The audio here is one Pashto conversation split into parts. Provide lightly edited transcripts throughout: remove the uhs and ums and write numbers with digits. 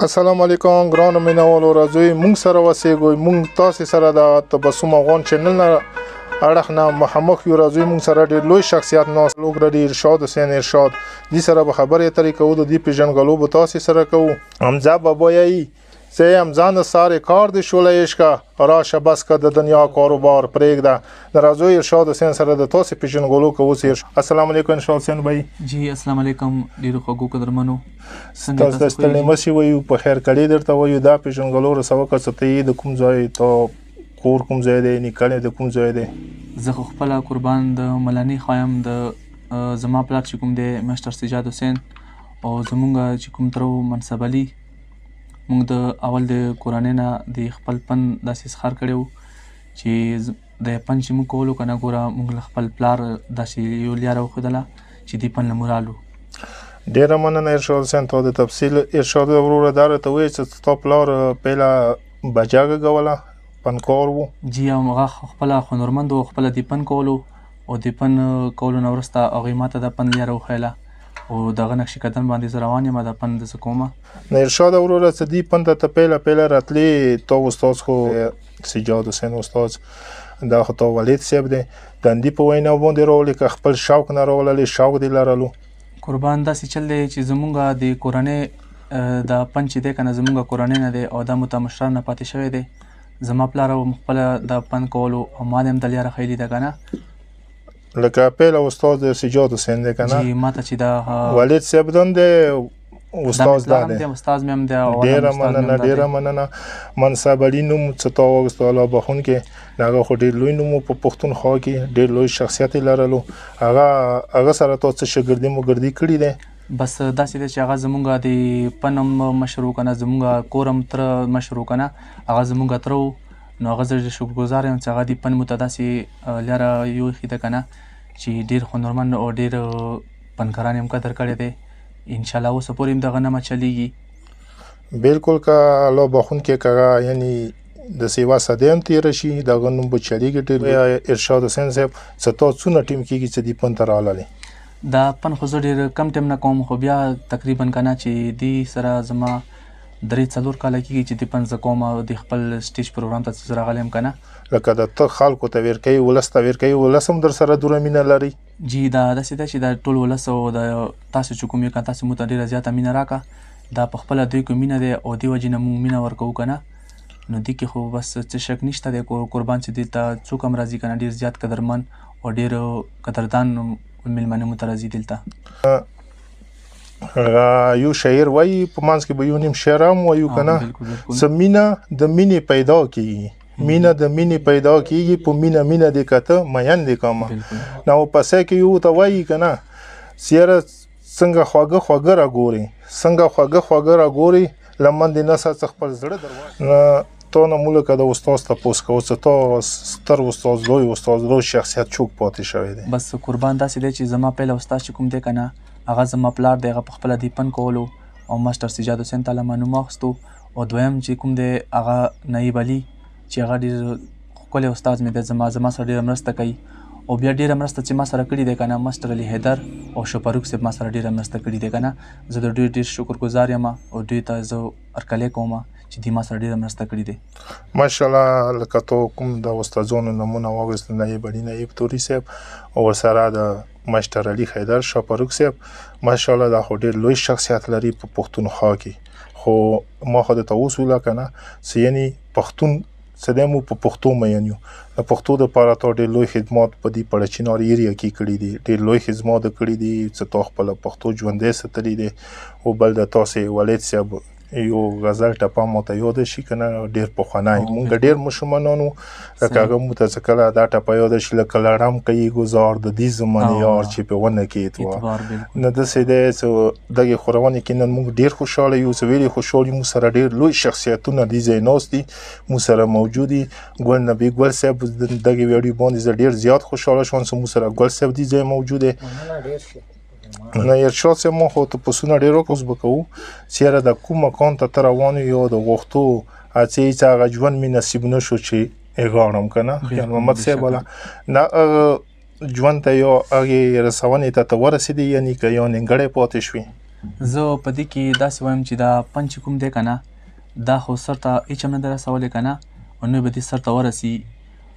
السلام علیکم ګرانو مینوالو راځئ مونږ سره وسیږئ مونږ تاسو سره د تبسم افغان چینل نه اړخ نه مخامخ یو راځئ مونږ سره ډېر لوی شخصیت ناست لوګردي ارشاد حسین ارشاد دې سره به خبرې اترې کوو د دې پیژنګلو به تاسو سره کوو حمزه بابایي سه همزان ساره کار د شولې عشق راشه بس که د دنیا کاروبار پرېږده د راځئ ارشاد حسین سره د تاسو پیژنګلو کوو السلام علیکم ارشاد حسین بھائی جی السلام علیکم ډیرو خوږو قدرمنو څنګه تاسو ستړي مشي وایو په خیر کړي درته وایو دا پیژنګلو رسو که څه ته د کوم ځای ته کور کوم ځای دی نکړې د کوم ځای دی زه خپل قربان د ملانی خایم د زما پلار چې کوم دی مستر سجاد حسین او زمونږ چې کوم ترو منصب علي مونږ د اول د قرانه نه د خپل پن داسې ښکار کړو چې د پن چې مونږ کولو کنه ګوره مونږ خپل پلار داسې یو لیاره وخدله چې دی پن لمورالو ډیره مننه ارشاد حسین ته د تفصیل ارشاد وروره دار ته وایي چې تا پلار پیلا بجاګه غولا پنکور وو جی هغه خپل هنرمند او خپل دی پن کولو او دی پن کولو نو ورسته هغه ماته د پن لیاره وخیله او دغه نقش قدم باندې زروان یم د پن د کومه نه ارشاد وروره چې دی پن ته پیلا راتلی تو استاد خو سجاد حسین استاد دا خو تو ولید صاحب دی دندې په وینا باندې راولي که خپل شوق نه راوللی شوق دی لرلو قربان داسې چل دی چې زمونږ د کورنۍ د پن چې دی که نه زمونږ کورنۍ نه دی او دا متمشران نه پاتې شوی دی زما پلار خپله د پن کولو او ما د هم د لیاره خیلي ده که نه لکه پیل استاد سجاد حسین دی که نه جی ماته چې دا ولید صاحب دن دی استاد دا دی استاد مې هم دی ډیره مننه منصب علي نوم څه تا واغستو الله بخون کې هغه خو ډېر لوی نوم په پښتونخوا کې ډېر لوی شخصیت لرلو هغه سره تو څه شاګردي مګردي کړي دی بس داسې دی چې هغه زمونږ د پنم مشرو کنه زمونږ کورم تر مشرو کنه هغه زمونږ تر نو هغه زه شکرګزار یم چې هغه د پن مته داسې لیاره یوښي ده که نه چې ډېر هنرمند او ډېر پنکاران یې هم قدر کړی دی انشاءالله اوسه پورې هم دغه نمه چلیږي بالکل که الله بخون کې که یعنی د سیوا صدې هم تېره شي دغه نوم به چلیږي ډېر ارشاد حسین صاحب څه تا څونه ټیم کېږي چې دې پن ته راغللی دا پن خو زه ډېر کم ټیم نه کوم خو بیا تقریبا که نه چې دې سره زما 3-4 کاله کېږي چې د پن زه کوم او د خپل سټیج پروګرام ته چې زه راغلی یم که نه لکه د ته خلکو ته ویر کوي ولس ته ویر کوي ولس هم در سره دوره مینه لري جی دا داسې ده چې دا ټول ولس او د تاسو چې کوم یو که تاسو موږ ته ډېره زیاته مینه راکړه دا په خپله دوی کې مینه دی او دې وجې نه موږ مینه ورکوو که نه نو دې کې خو بس څه شک نشته دی قربان چې دلته څوک هم راځي که نه ډېر زیات قدرمن او ډېر قدردان مېلمانه مو ته راځي دلته یو شاعر وایي په منځ کې به یو نیم شعر هم وایو که نه څه مینه د مینې پیدا کېږي مینه د مینې پیدا کېږي په مینه دې کته مین دې کامه نو پسې کې یو ته وایي که نه سیاره څنګه خواږه راګوري څنګه خواږه راګوري لمن دې نه ساڅه خپل زړه درواغ تو نه مولکه د استاد تپوس کوو څه تو ستر استاد لوی شخصیت چوک پاتې شوی دی بس قربان داسې دی چې زما پیل استاد چې کوم دی که نه هغه زما پلار دی هغه په خپله دی پن کولو او ماسټر سجاد حسین تعالی ما نوم واخیستو او دویم چې کوم دی هغه نایب علي چې هغه ډېر ښکلی استاد مې دی زما سره ډېره مرسته کوي او بیا ډېره مرسته چې ما سره کړې دی که نه ماسټر علي حیدر او شفاروق صاحب ما سره ډېره مرسته کړې دی که نه زه د ډېر شکرګزار یم او دوی ته زه هرکلی کوم چې دوی ما سره ډېره مرسته کړې دی ماشاءالله لکه تو کوم د استادانو نومونه واخیست نایب علي نایب توري صاحب او ورسره د ماسټر علي حیدر شفاروق صاحب ماشاءالله دا خو ډېر لوی شخصیت لري په پښتونخوا کې خو ما خو درته اوس ویله که نه چې یعنې پښتون څه دی موږ په پښتو مین یو د پښتو دپاره تا ډېر لوی خدمات په دې پړچینار ایریا کې کړي دي ډېر لوی خدمات کړي دي چې تا خپله پښتو ژوندی ساتلی دی او بل د تاسې ولید صاحب یو غزل ټپه ماته یاده شي که نه ډېر پخوانی مونږ ډېر ماشومانان وو لکه هغه مو ته چې کله دا ټپه یاده شي لکه لړم کوي ګزار د دې زمانې یار چې په ونه کې اعتبار نه داسې دی چې دغې خورونې کې نن موږ ډېر خوشحاله یو چې ولې خوشحال یو موږ سره ډېر لوی شخصیتونه دې ځای ناست دي موږ سره موجود دي ګل نبي ګل صاحب دغې ویډیو باندې زه ډېر زیات خوشحاله شوم چې موږ سره ګل صاحب دې ځای موجود دی نه ارشاد صاحب ما خو ته پسونه ډېر وکړو به کوو چېرې د کوم مکان ته ته روان یو یا د غوښتو هڅې چې هغه ژوند مې نصیب نه شو چې غواړم که نه خیال محمد صاحب والا نه ژوند ته یا هغې رسونې ته ورسېدې یعنې که یو نیمګړی پاتې شوې زه په دې کې داسې وایم چې دا پن چې کوم دی که نه دا خو سر ته هېڅ هم نه دی رسولی که نه او نه به دې سر ته ورسي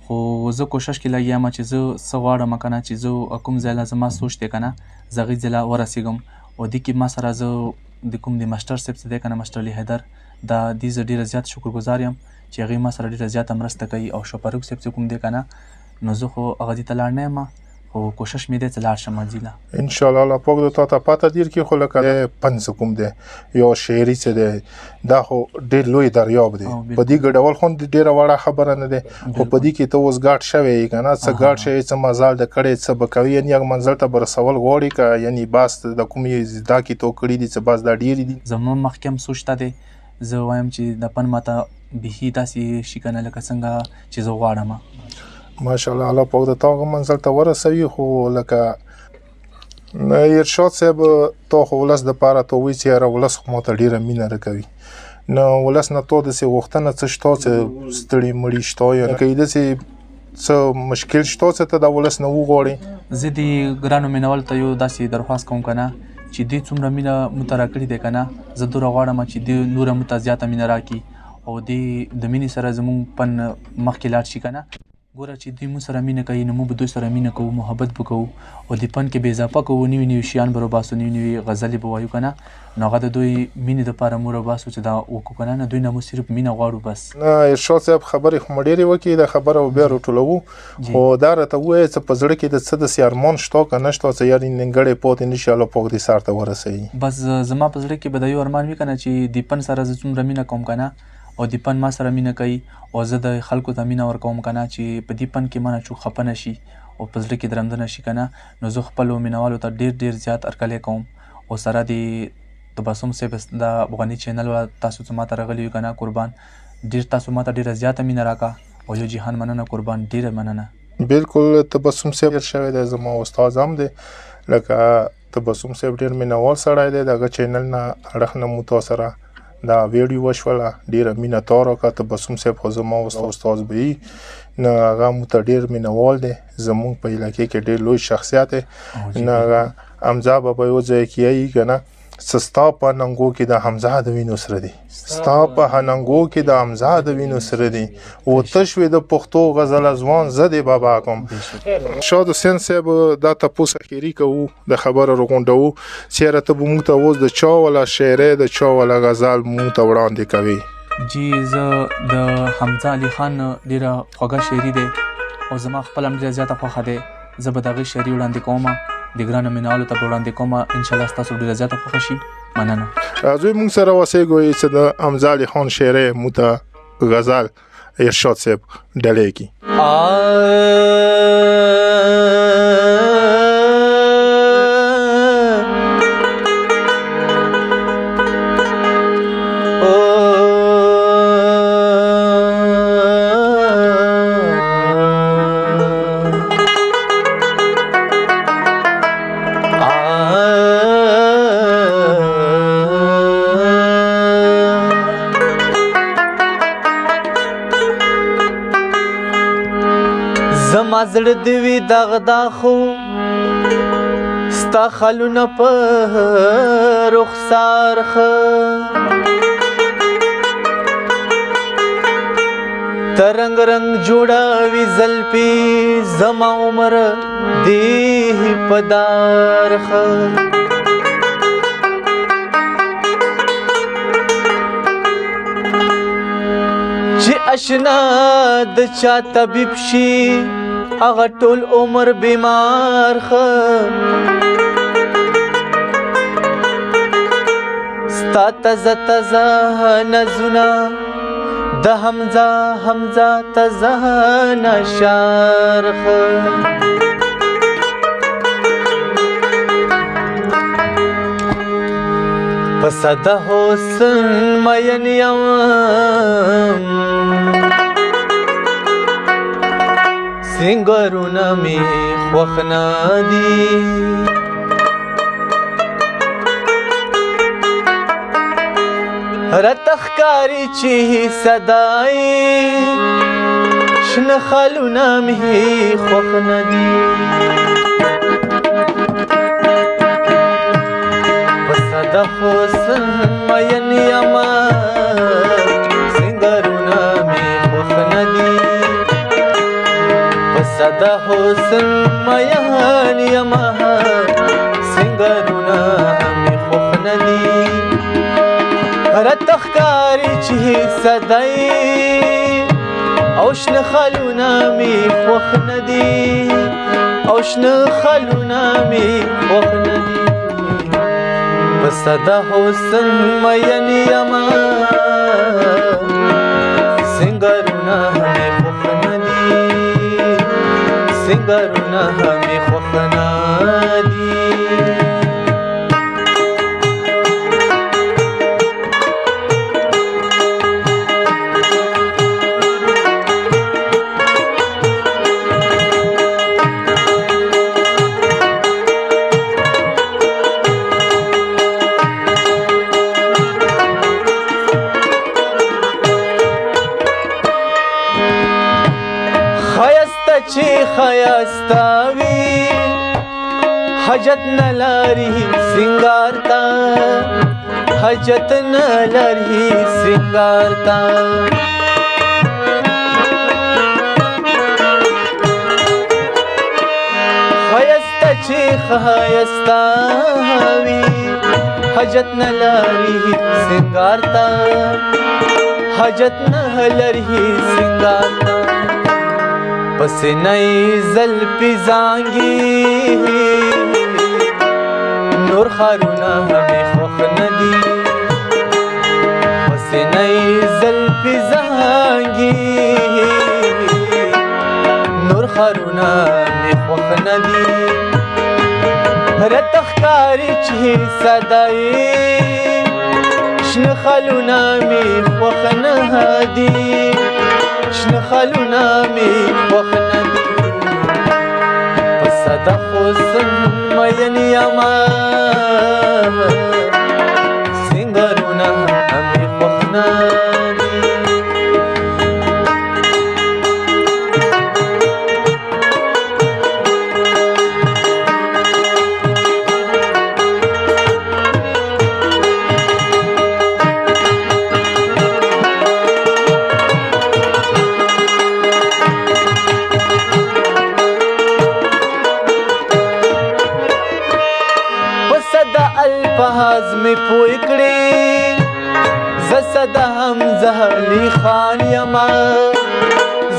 خو زه کوشش کې لګیا یم چې زه څه غواړم که نه چې زه کوم ځای له زما سوچ دی که نه زه هغې ځای له ورسېږم او دې کې ما سره زه د کوم د ماسټر صاحب څه دی که نه ماسټر علي حیدر دا دې زه ډېره زیات شکرګزار یم چې هغې ما سره ډېره زیاته مرسته کوي او شفاروق صاحب چې کوم دی که نه نو زه خو هغه دې ته لاړ نه یم خو کوشش مې دی چې لاړ شم ځي له انشاءالله الله پاک د تا ته پته دیر کې خو لکه پن څه کوم دی یا شاعري څه دی دا خو ډېر لوی دریاب دی په دې ګډول خو ډېره وړه خبره نه دی خو په دې کې ته اوس ګاډ شوی یې که نه څه ګاډ شوی څه مزال د کړی څه به کوي یعنې هغه منزل ته به رسول غواړي که یعنې بس د کومې زده کړې تو کړي دي څه بس دا ډېرې دي زما مخکې هم سوچ ته دی زه وایم چې د پن ماته بیخي داسې شي که نه لکه څنګه چې زه غواړم ماشاءالله الله پاک د تا هغه منزل ته ورسوي خو لکه ارشاد صاحب تا خو ولس دپاره ته وایي چې یاره ولس خو ماته ډېره مینه راکوي نو ولس نه تا داسې غوښتنه څه شته چې ستړي مړي شته یا که یې داسې څه مشکل شته چې ته د ولس نه وغواړې زه د ګرانو مینهوالو ته یو داسې درخواست کوم که نه چې دوی څومره مینه موږ ته راکړې دی که نه زه دومره غواړم چې دوی نوره موږ ته زیاته مینه راکړي او د مینې سره زموږ پن مخکې لاړ شي که نه ګوره چې دوی موږ سره مینه کوي نو موږ به دوی سره مینه کوو محبت به کوو او د پن کې به اضافه کوو نوي نوي شیان به راباسو نوي نوي غزلې به وایو که نه نو هغه د دوی مینې دپاره موږ راباسو چې دا وکړو که نه دوی نه موږ صرف مینه غواړو بس نه ارشاد صاحب خبرې خو مو ډېرې وکړي دا خبره به بیا راټولوو خو دا راته ووایه چې په زړه کې د څه داسې ارمان شته که نه شته چې یار نیمګړی پاتې نه شي الله پاک دې سر ته ورسوي بس زما په زړه کې به د یو ارمان وي که نه چې د پن سره زه څومره مینه کوم که نه او د پن ما سره مینه کوي او زه د خلکو ته مینه ورکوم که نه چې په دې پن کې مانه څوک خفه نه شي او په زړه کې درنده نه شي که نه نو زه خپلو مینهوالو ته ډېر ډېر زیات هرکلی کوم او سره د تبسم صاحب د افغاني چینل والا تاسو چې ما ته راغلي یو که نه قربان ډېر تاسو ما ته ډېره زیاته مینه راکړه او یو جهان مننه قربان ډېره مننه بالکل تبسم صاحب شوی دی زما استاد هم دی لکه تبسم صاحب ډېر مینهوال سړی دی د هغه چینل نه اړخ نه مو تا سره دا ویډیو وشوله ډېره مینه تا راکړه تبسم صاحب خو زما استاد به وي نو هغه مو ته ډېر مینهوال دی زموږ په علاقې کې ډېر لوی شخصیت دی نو هغه حمزه بابا یو ځای کې یایي که نه ستا په ننګو کې د حمزه د وینو سره دی ستا په ننګو کې د حمزه د وینو سره دی و تشوې د پښتو غزل ځوان زه د بابا کوم شاد حسین صاحب دا تپوس اخیری کوو د خبره راغونډوو چېرې ته به موږ ته اوس د چا والا شاعرۍ د چا والا غزل موږ ته وړاندې کوي جی زه د حمزه علي خان ډېره خوږه شاعري دی او زما خپله هم ډېره زیاته خوښه دی زه به د هغې شاعري وړاندې کوم د ګرانو مینهوالو ته به وړاندې کوم انشاءالله ستاسو ډېره زیاته خوښه شي مننه راځئ موږ سره اوسېږو چې د حمزه علي خان شاعرۍ موږ ته غزل ارشاد صاحب ډلې کړي زما زړه دې وي دغدا خو ستا خالونه په رخسار ښه ترنګ رنګ جوړوي زلفې زما عمر دې په دار ښه چې اشنا د چا طبيب شي هغه ټول عمر بیمار ښه ستا تزه تزه نظونه د حمزه تزه نشار ښه پس د حسن مین یم سنگرونه می خوښ نه دي راته ښکاري چې صدای شنه خالونه می خوښ نه دي د حسن مین یما سنگرونه می خوښ نه دي پسه د حسن مین یما سنگرونه می خوښ نه دي راته ښکاري چې صدای او شنه خالونه می خوښ نه دي او شنه خالونه می خوښ نه دي پسه د حسن مین یما سنگرونه می خوښ نه دي سنگرونه می خوښ نه دي چې خیاستا وي حاجت نه لري سنگار تا حاجت نه لري سنگار تا خیاستا چې خیاستا وي حاجت نه لري سنگار تا حاجت نه لري سنگار تا پس نئی زلپی زانگی نور خارونا ہمیں خوخ ندی پس نئی زلپی زانگی نور خارونا ہمیں خوخ ندی رتخکاری چی صدائی شن خالونا ہمیں خوخ ندی شنه خالونه می خوښ نه دي پسه د حسن مین یما سنگرونه می خوښ نه دي الفاظ می پوی کړي زسد حمزه علی خان یما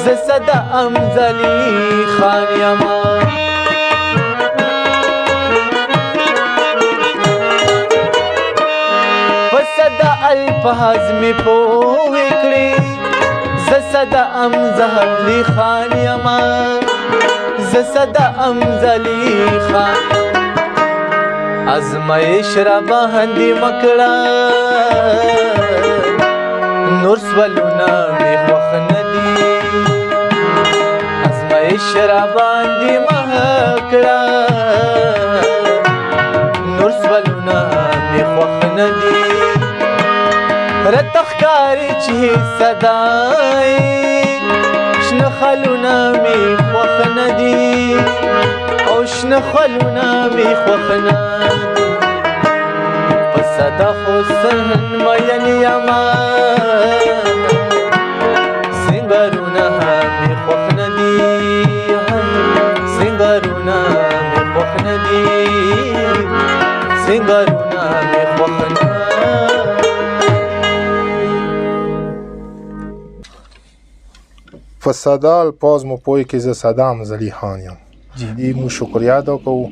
زسد حمزه علی خان یما زسد الفاظ می پوی کړي زسد حمزه علی خان یما زسد حمزه علی خان ازمایش را باندې مکړه نور سوالونه می خوښ نه دي ازمایش را باندې مکړه نور سوالونه می خوښ نه دي راته ښکاري چې صدای شنه خالونه می خوښ نه دي او شنه خالونه می خوښ نه دي پسه د حسن مین یما سنگرونه می خوښ نه دي سنگرونه می خوښ نه دي سنگرونه می خوښ نه دي فساده الفاظ مو پوی کې زه صدام زلی خان یم دی مو شکریا ادا کوو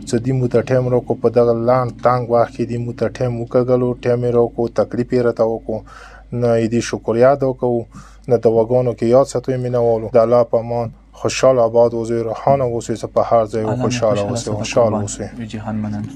چې دی مو ته ټایم راکو په دغه لاند تنګ وخت کې دی مو ته ټایم وکړلو ټایم یې راکو تکلیف یې راته وکړو نه دی شکریا ادا کوو نه د وګانو کې یاد ساتو یې مینوالو د الله په امان خوشحال آباد اوسئ روښانه اوسئ په هر ځای خوشحاله اوسئ خوشحال اوسئ جهان مننه